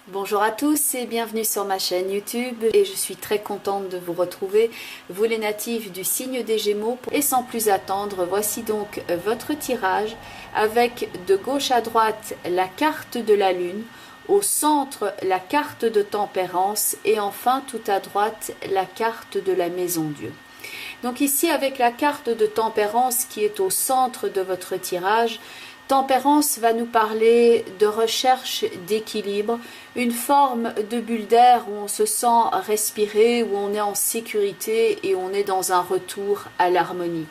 Bonjour à tous et bienvenue sur ma chaîne YouTube et je suis très contente de vous retrouver, vous les natifs du signe des Gémeaux. Et sans plus attendre, voici donc votre tirage avec de gauche à droite la carte de la Lune, au centre la carte de Tempérance et enfin tout à droite la carte de la Maison Dieu. Donc ici avec la carte de Tempérance qui est au centre de votre tirage, Tempérance va nous parler de recherche d'équilibre, une forme de bulle d'air où on se sent respirer, où on est en sécurité et on est dans un retour à l'harmonie.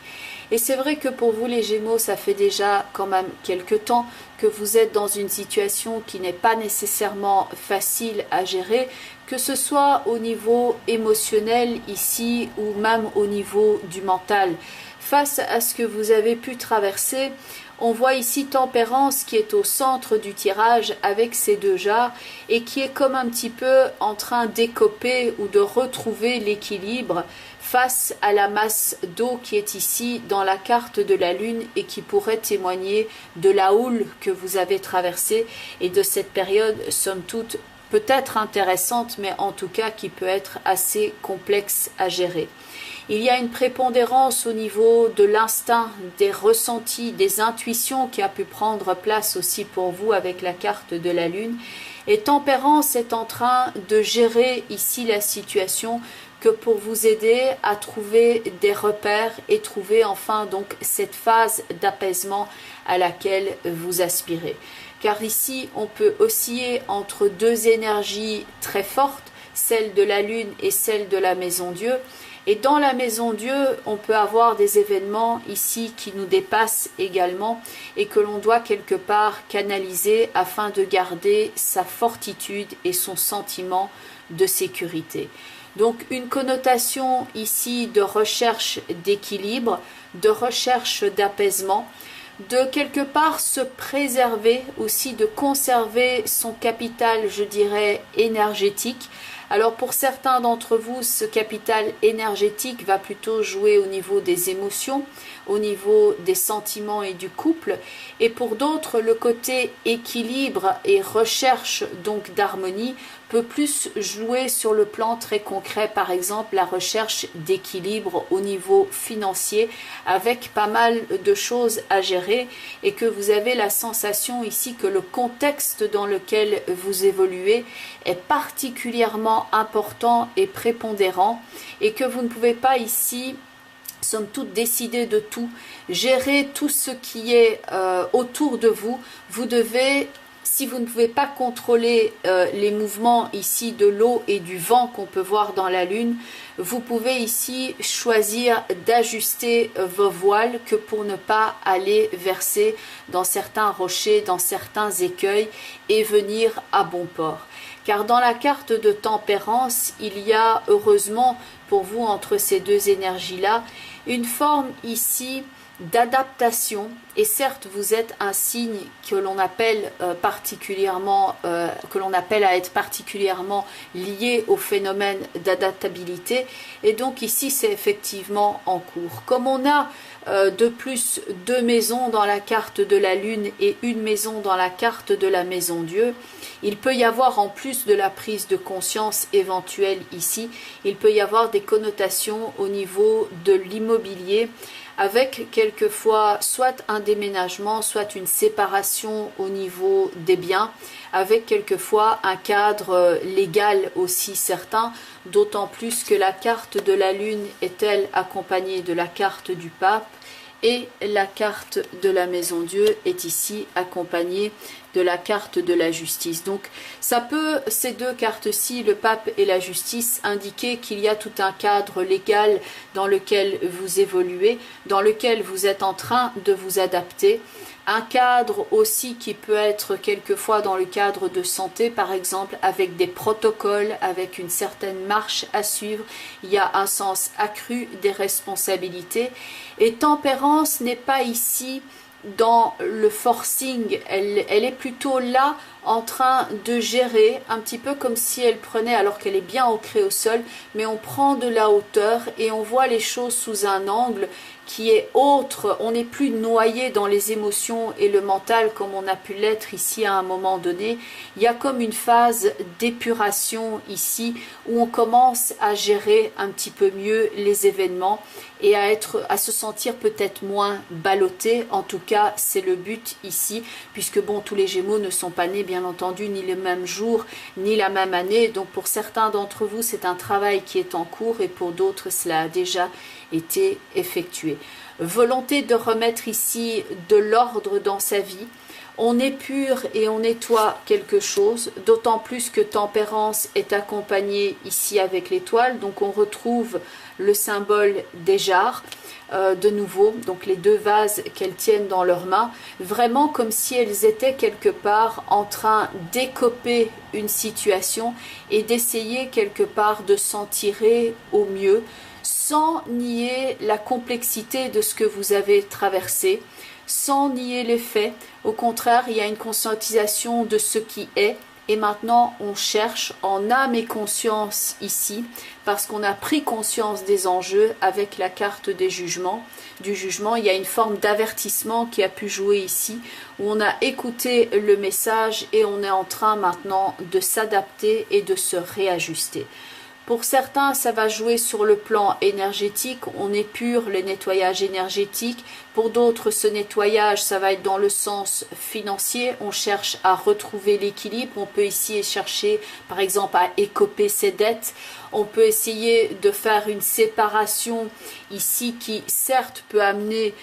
Et c'est vrai que pour vous les Gémeaux, ça fait déjà quand même quelques temps que vous êtes dans une situation qui n'est pas nécessairement facile à gérer, que ce soit au niveau émotionnel ici ou même au niveau du mental. Face à ce que vous avez pu traverser, on voit ici Tempérance qui est au centre du tirage avec ses deux jarres et qui est comme un petit peu en train d'écoper ou de retrouver l'équilibre face à la masse d'eau qui est ici dans la carte de la Lune et qui pourrait témoigner de la houle que vous avez traversée et de cette période, somme toute, peut-être intéressante, mais en tout cas qui peut être assez complexe à gérer. Il y a une prépondérance au niveau de l'instinct, des ressentis, des intuitions qui a pu prendre place aussi pour vous avec la carte de la Lune. Et Tempérance est en train de gérer ici la situation que pour vous aider à trouver des repères et trouver enfin donc cette phase d'apaisement à laquelle vous aspirez. Car ici, on peut osciller entre deux énergies très fortes, celle de la Lune et celle de la Maison Dieu. Et dans la Maison Dieu, on peut avoir des événements ici qui nous dépassent également et que l'on doit quelque part canaliser afin de garder sa fortitude et son sentiment de sécurité. Donc une connotation ici de recherche d'équilibre, de recherche d'apaisement, de quelque part se préserver aussi, de conserver son capital, je dirais, énergétique. Alors pour certains d'entre vous, ce capital énergétique va plutôt jouer au niveau des émotions, au niveau des sentiments et du couple. Et pour d'autres, le côté équilibre et recherche donc d'harmonie peut plus jouer sur le plan très concret, par exemple la recherche d'équilibre au niveau financier avec pas mal de choses à gérer et que vous avez la sensation ici que le contexte dans lequel vous évoluez est particulièrement important et prépondérant et que vous ne pouvez pas ici somme toute décider de tout, gérer tout ce qui est autour de vous. Vous devez, si vous ne pouvez pas contrôler les mouvements ici de l'eau et du vent qu'on peut voir dans la Lune, vous pouvez ici choisir d'ajuster vos voiles que pour ne pas aller verser dans certains rochers, dans certains écueils et venir à bon port. Car dans la carte de Tempérance, il y a heureusement pour vous entre ces deux énergies-là, une forme ici d'adaptation, et certes vous êtes un signe que l'on appelle particulièrement, que l'on appelle à être particulièrement lié au phénomène d'adaptabilité, et donc ici c'est effectivement en cours. Comme on a de plus deux maisons dans la carte de la Lune et une maison dans la carte de la Maison Dieu, il peut y avoir en plus de la prise de conscience éventuelle ici, il peut y avoir des connotations au niveau de l'immobilier avec quelquefois soit un déménagement, soit une séparation au niveau des biens, avec quelquefois un cadre légal aussi certain, d'autant plus que la carte de la Lune est-elle accompagnée de la carte du Pape et la carte de la Maison Dieu est ici accompagnée de la carte de la justice. Donc ça peut, ces deux cartes-ci, le pape et la justice, indiquer qu'il y a tout un cadre légal dans lequel vous évoluez, dans lequel vous êtes en train de vous adapter. Un cadre aussi qui peut être quelquefois dans le cadre de santé, par exemple, avec des protocoles, avec une certaine marche à suivre. Il y a un sens accru des responsabilités. Et Tempérance n'est pas ici dans le forcing, elle est plutôt là en train de gérer, un petit peu comme si elle prenait, alors qu'elle est bien ancrée au sol, mais on prend de la hauteur et on voit les choses sous un angle qui est autre. On n'est plus noyé dans les émotions et le mental comme on a pu l'être ici à un moment donné. Il y a comme une phase d'épuration ici où on commence à gérer un petit peu mieux les événements et à se sentir peut-être moins ballotté. En tout cas, c'est le but ici, puisque bon, tous les Gémeaux ne sont pas nés, bien entendu, ni le même jour, ni la même année. Donc pour certains d'entre vous, c'est un travail qui est en cours et pour d'autres, cela a déjà été effectué. Volonté de remettre ici de l'ordre dans sa vie. On épure et on nettoie quelque chose, d'autant plus que Tempérance est accompagnée ici avec l'étoile. Donc on retrouve le symbole des jarres de nouveau, donc les deux vases qu'elles tiennent dans leurs mains, vraiment comme si elles étaient quelque part en train d'écoper une situation et d'essayer quelque part de s'en tirer au mieux, sans nier la complexité de ce que vous avez traversé, sans nier les faits. Au contraire, il y a une conscientisation de ce qui est. Et maintenant, on cherche en âme et conscience ici, parce qu'on a pris conscience des enjeux avec la carte des jugements. Du jugement, il y a une forme d'avertissement qui a pu jouer ici, où on a écouté le message et on est en train maintenant de s'adapter et de se réajuster. Pour certains, ça va jouer sur le plan énergétique, on épure le nettoyage énergétique. Pour d'autres, ce nettoyage, ça va être dans le sens financier. On cherche à retrouver l'équilibre. On peut ici chercher, par exemple, à écoper ses dettes. On peut essayer de faire une séparation ici qui, certes, peut amener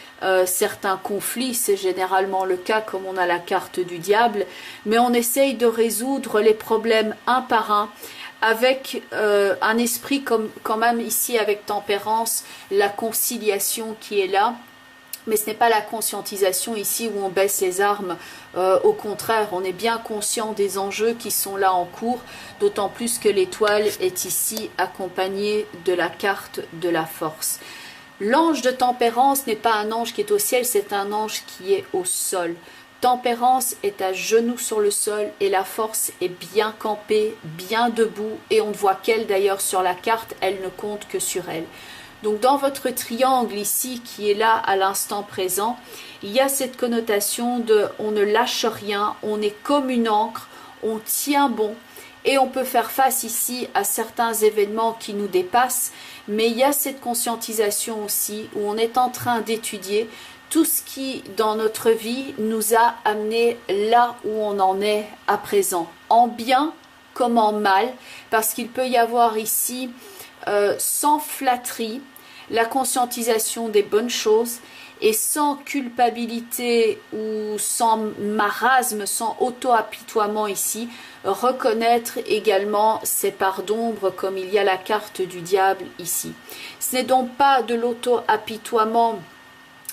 certains conflits. C'est généralement le cas, comme on a la carte du diable. Mais on essaye de résoudre les problèmes un par un, avec un esprit comme quand même ici avec Tempérance, la conciliation qui est là. Mais ce n'est pas la conscientisation ici où on baisse les armes. Au contraire, on est bien conscient des enjeux qui sont là en cours, d'autant plus que l'étoile est ici accompagnée de la carte de la force. L'ange de Tempérance n'est pas un ange qui est au ciel, c'est un ange qui est au sol. Tempérance est à genoux sur le sol et la force est bien campée, bien debout, et on ne voit qu'elle d'ailleurs sur la carte, elle ne compte que sur elle. Donc dans votre triangle ici qui est là à l'instant présent, il y a cette connotation de on ne lâche rien, on est comme une ancre, on tient bon et on peut faire face ici à certains événements qui nous dépassent, mais il y a cette conscientisation aussi où on est en train d'étudier tout ce qui, dans notre vie, nous a amené là où on en est à présent, en bien comme en mal, parce qu'il peut y avoir ici, sans flatterie, la conscientisation des bonnes choses, et sans culpabilité ou sans marasme, sans auto-apitoiement ici, reconnaître également ces parts d'ombre comme il y a la carte du diable ici. Ce n'est donc pas de l'auto-apitoiement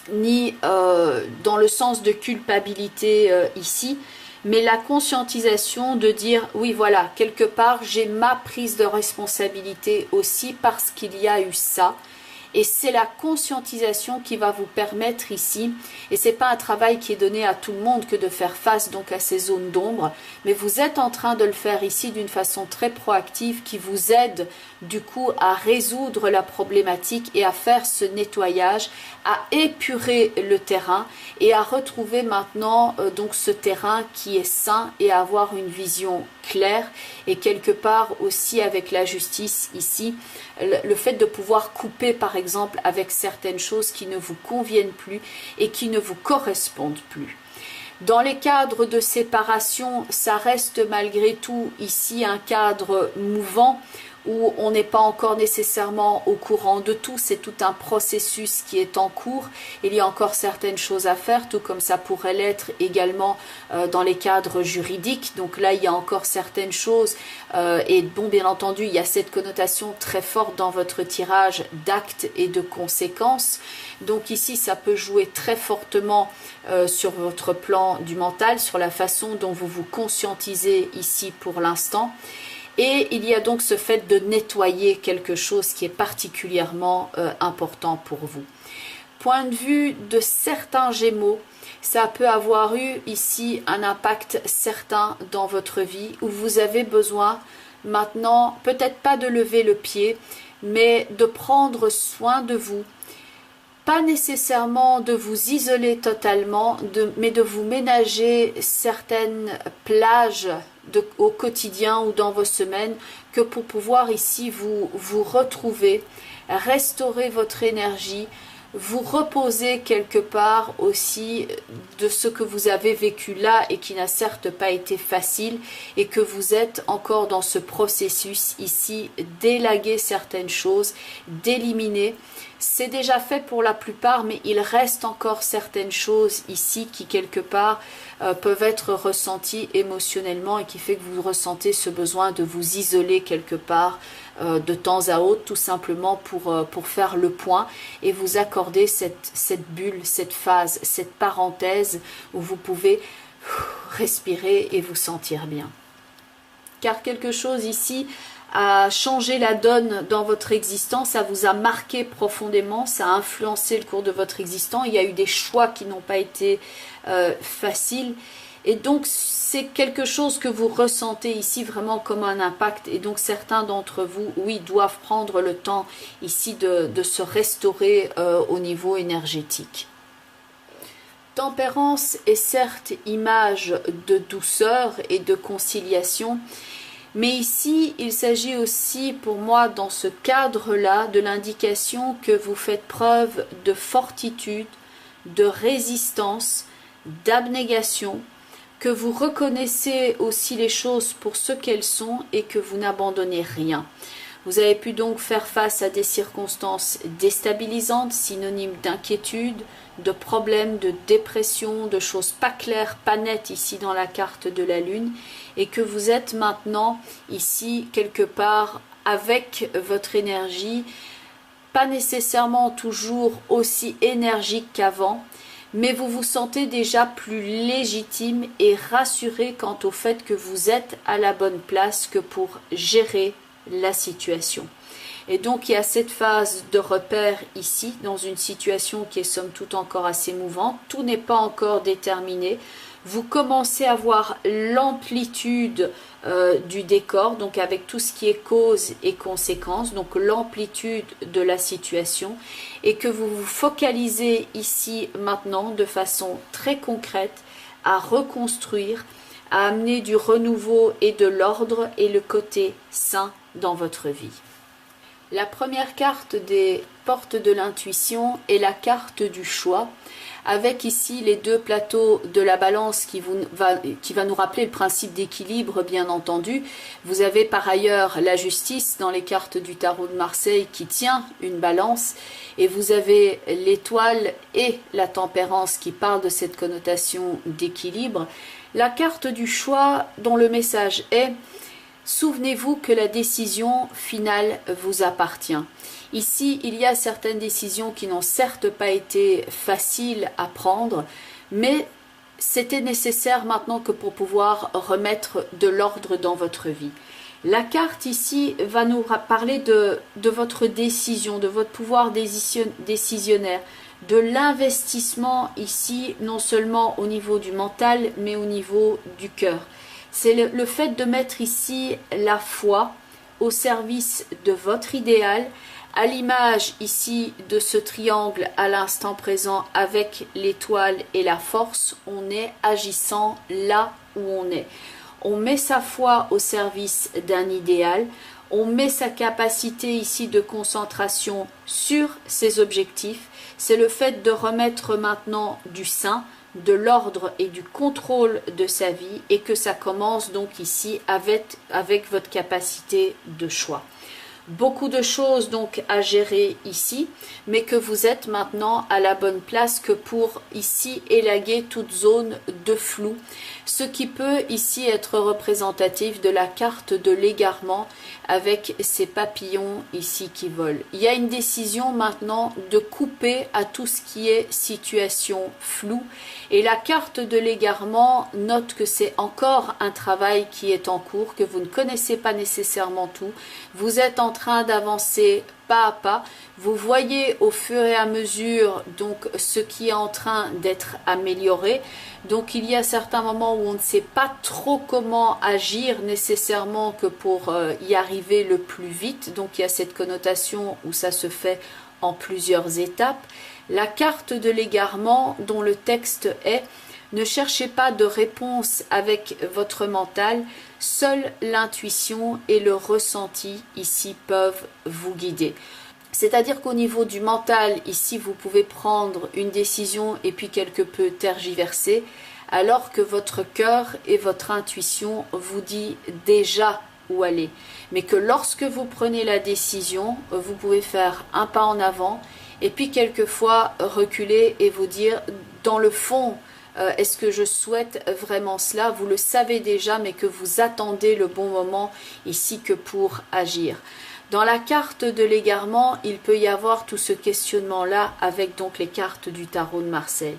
ni dans le sens de culpabilité ici, mais la conscientisation de dire oui voilà, quelque part j'ai ma prise de responsabilité aussi parce qu'il y a eu ça. Et c'est la conscientisation qui va vous permettre ici, et c'est pas un travail qui est donné à tout le monde que de faire face donc à ces zones d'ombre, mais vous êtes en train de le faire ici d'une façon très proactive qui vous aide du coup à résoudre la problématique et à faire ce nettoyage, à épurer le terrain et à retrouver maintenant donc ce terrain qui est sain et à avoir une vision claire, et quelque part aussi avec la justice ici, le fait de pouvoir couper par exemple avec certaines choses qui ne vous conviennent plus et qui ne vous correspondent plus. Dans les cadres de séparation, ça reste malgré tout ici un cadre mouvant où on n'est pas encore nécessairement au courant de tout, c'est tout un processus qui est en cours, il y a encore certaines choses à faire, tout comme ça pourrait l'être également dans les cadres juridiques, donc là il y a encore certaines choses, et bon bien entendu il y a cette connotation très forte dans votre tirage d'actes et de conséquences, donc ici ça peut jouer très fortement sur votre plan du mental, sur la façon dont vous vous conscientisez ici pour l'instant. Et il y a donc ce fait de nettoyer quelque chose qui est particulièrement important pour vous. Point de vue de certains Gémeaux, ça peut avoir eu ici un impact certain dans votre vie où vous avez besoin maintenant, peut-être pas de lever le pied, mais de prendre soin de vous. Pas nécessairement de vous isoler totalement, mais de vous ménager certaines plages au quotidien ou dans vos semaines, que pour pouvoir ici vous retrouver, restaurer votre énergie, vous reposer quelque part aussi de ce que vous avez vécu là et qui n'a certes pas été facile et que vous êtes encore dans ce processus ici d'élaguer certaines choses, d'éliminer. C'est déjà fait pour la plupart, mais il reste encore certaines choses ici qui quelque part peuvent être ressenties émotionnellement et qui fait que vous ressentez ce besoin de vous isoler quelque part de temps à autre, tout simplement pour faire le point et vous accorder cette bulle, cette phase, cette parenthèse où vous pouvez respirer et vous sentir bien. Car quelque chose ici a changé la donne dans votre existence, ça vous a marqué profondément, ça a influencé le cours de votre existence, il y a eu des choix qui n'ont pas été faciles, et donc c'est quelque chose que vous ressentez ici vraiment comme un impact, et donc certains d'entre vous, oui, doivent prendre le temps ici de se restaurer au niveau énergétique. Tempérance est certes image de douceur et de conciliation, mais ici, il s'agit aussi pour moi dans ce cadre-là de l'indication que vous faites preuve de fortitude, de résistance, d'abnégation, que vous reconnaissez aussi les choses pour ce qu'elles sont et que vous n'abandonnez rien. Vous avez pu donc faire face à des circonstances déstabilisantes, synonymes d'inquiétude, de problèmes, de dépression, de choses pas claires, pas nettes ici dans la carte de la Lune, et que vous êtes maintenant ici quelque part avec votre énergie, pas nécessairement toujours aussi énergique qu'avant, mais vous vous sentez déjà plus légitime et rassuré quant au fait que vous êtes à la bonne place que pour gérer la situation. Et donc il y a cette phase de repère ici, dans une situation qui est somme toute encore assez mouvante, tout n'est pas encore déterminé, vous commencez à voir l'amplitude du décor, donc avec tout ce qui est cause et conséquence, donc l'amplitude de la situation, et que vous vous focalisez ici maintenant de façon très concrète à reconstruire, à amener du renouveau et de l'ordre et le côté sain dans votre vie. La première carte des portes de l'intuition est la carte du choix, avec ici les deux plateaux de la balance qui va nous rappeler le principe d'équilibre, bien entendu. Vous avez par ailleurs la justice dans les cartes du tarot de Marseille qui tient une balance, et vous avez l'étoile et la tempérance qui parlent de cette connotation d'équilibre. La carte du choix dont le message est: souvenez-vous que la décision finale vous appartient. Ici, il y a certaines décisions qui n'ont certes pas été faciles à prendre, mais c'était nécessaire maintenant que pour pouvoir remettre de l'ordre dans votre vie. La carte ici va nous parler de votre décision, de votre pouvoir décisionnaire, de l'investissement ici, non seulement au niveau du mental, mais au niveau du cœur. C'est le fait de mettre ici la foi au service de votre idéal, à l'image ici de ce triangle à l'instant présent avec l'étoile et la force. On est agissant là où on est. On met sa foi au service d'un idéal, on met sa capacité ici de concentration sur ses objectifs. C'est le fait de remettre maintenant du sain, de l'ordre et du contrôle de sa vie, et que ça commence donc ici avec votre capacité de choix. Beaucoup de choses donc à gérer ici, mais que vous êtes maintenant à la bonne place que pour ici élaguer toute zone de flou, ce qui peut ici être représentatif de la carte de l'égarement avec ces papillons ici qui volent. Il y a une décision maintenant de couper à tout ce qui est situation floue, et la carte de l'égarement note que c'est encore un travail qui est en cours, que vous ne connaissez pas nécessairement tout, vous êtes en train d'avancer pas à pas. Vous voyez au fur et à mesure donc ce qui est en train d'être amélioré. Donc il y a certains moments où on ne sait pas trop comment agir nécessairement que pour y arriver le plus vite. Donc il y a cette connotation où ça se fait en plusieurs étapes. La carte de l'égarement dont le texte est: ne cherchez pas de réponse avec votre mental, seule l'intuition et le ressenti ici peuvent vous guider. C'est-à-dire qu'au niveau du mental, ici, vous pouvez prendre une décision et puis quelque peu tergiverser, alors que votre cœur et votre intuition vous dit déjà où aller. Mais que lorsque vous prenez la décision, vous pouvez faire un pas en avant et puis quelquefois reculer et vous dire, dans le fond, est-ce que je souhaite vraiment cela? Vous le savez déjà, mais que vous attendez le bon moment ici que pour agir. Dans la carte de l'égarement, il peut y avoir tout ce questionnement-là avec donc les cartes du tarot de Marseille.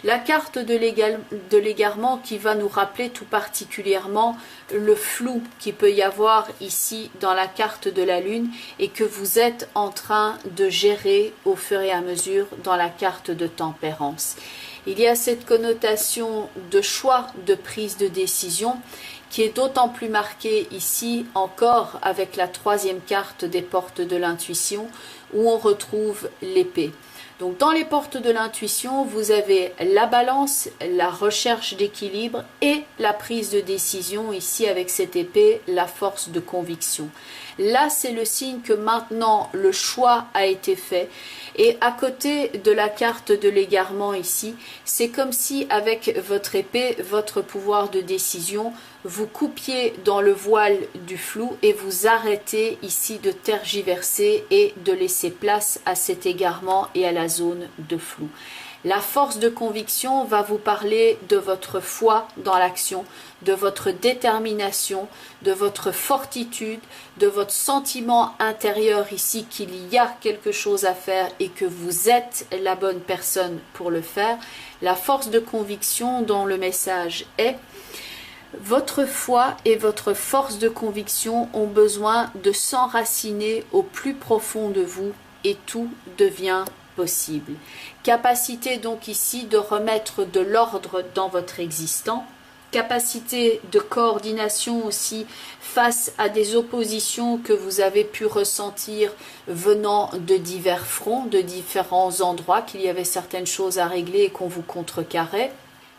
La carte de l'égarement qui va nous rappeler tout particulièrement le flou qu'il peut y avoir ici dans la carte de la Lune et que vous êtes en train de gérer au fur et à mesure dans la carte de Tempérance. Il y a cette connotation de choix, de prise de décision qui est d'autant plus marquée ici encore avec la troisième carte des portes de l'intuition où on retrouve l'épée. Donc dans les portes de l'intuition, vous avez la balance, la recherche d'équilibre et la prise de décision ici avec cette épée, la force de conviction. Là, c'est le signe que maintenant le choix a été fait. Et à côté de la carte de l'égarement ici, c'est comme si avec votre épée, votre pouvoir de décision, vous coupiez dans le voile du flou et vous arrêtez ici de tergiverser et de laisser place à cet égarement et à la zone de flou. La force de conviction va vous parler de votre foi dans l'action, de votre détermination, de votre fortitude, de votre sentiment intérieur ici qu'il y a quelque chose à faire et que vous êtes la bonne personne pour le faire. La force de conviction dont le message est: votre foi et votre force de conviction ont besoin de s'enraciner au plus profond de vous et tout devient possible. Capacité donc ici de remettre de l'ordre dans votre existant, capacité de coordination aussi face à des oppositions que vous avez pu ressentir venant de divers fronts, de différents endroits, qu'il y avait certaines choses à régler et qu'on vous contrecarrait.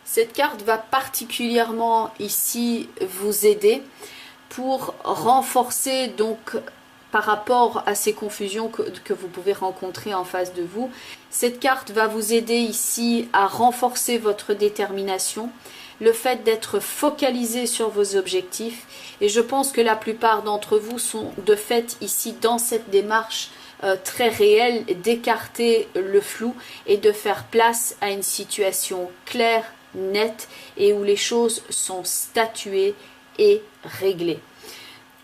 Cette carte va particulièrement ici vous aider pour renforcer donc par rapport à ces confusions que vous pouvez rencontrer en face de vous. Cette carte va vous aider ici à renforcer votre détermination, le fait d'être focalisé sur vos objectifs. Et je pense que la plupart d'entre vous sont de fait ici dans cette démarche très réelle d'écarter le flou et de faire place à une situation claire, nette et où les choses sont statuées et réglées.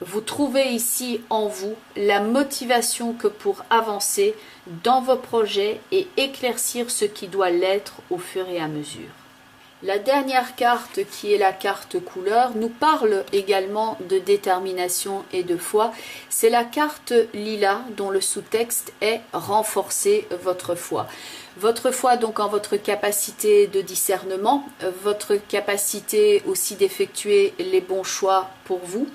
Vous trouvez ici en vous la motivation que pour avancer dans vos projets et éclaircir ce qui doit l'être au fur et à mesure. La dernière carte, qui est la carte couleur, nous parle également de détermination et de foi. C'est la carte lilas dont le sous-texte est « Renforcer votre foi ». Votre foi donc en votre capacité de discernement, votre capacité aussi d'effectuer les bons choix pour vous.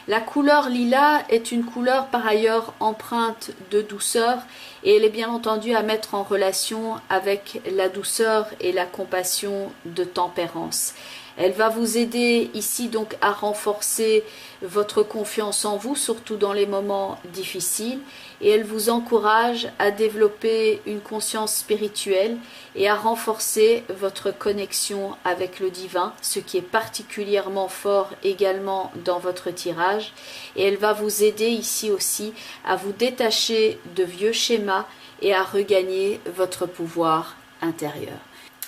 La couleur lilas est une couleur par ailleurs empreinte de douceur et elle est bien entendu à mettre en relation avec la douceur et la compassion de Tempérance. Elle va vous aider ici donc à renforcer votre confiance en vous, surtout dans les moments difficiles, et elle vous encourage à développer une conscience spirituelle et à renforcer votre connexion avec le divin, ce qui est particulièrement fort également dans votre tirage. Et elle va vous aider ici aussi à vous détacher de vieux schémas et à regagner votre pouvoir intérieur.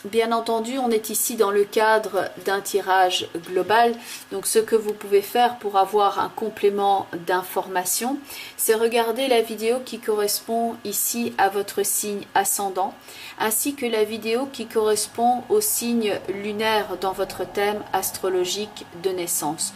Bien entendu, on est ici dans le cadre d'un tirage global, donc ce que vous pouvez faire pour avoir un complément d'information, c'est regarder la vidéo qui correspond ici à votre signe ascendant, ainsi que la vidéo qui correspond au signe lunaire dans votre thème astrologique de naissance.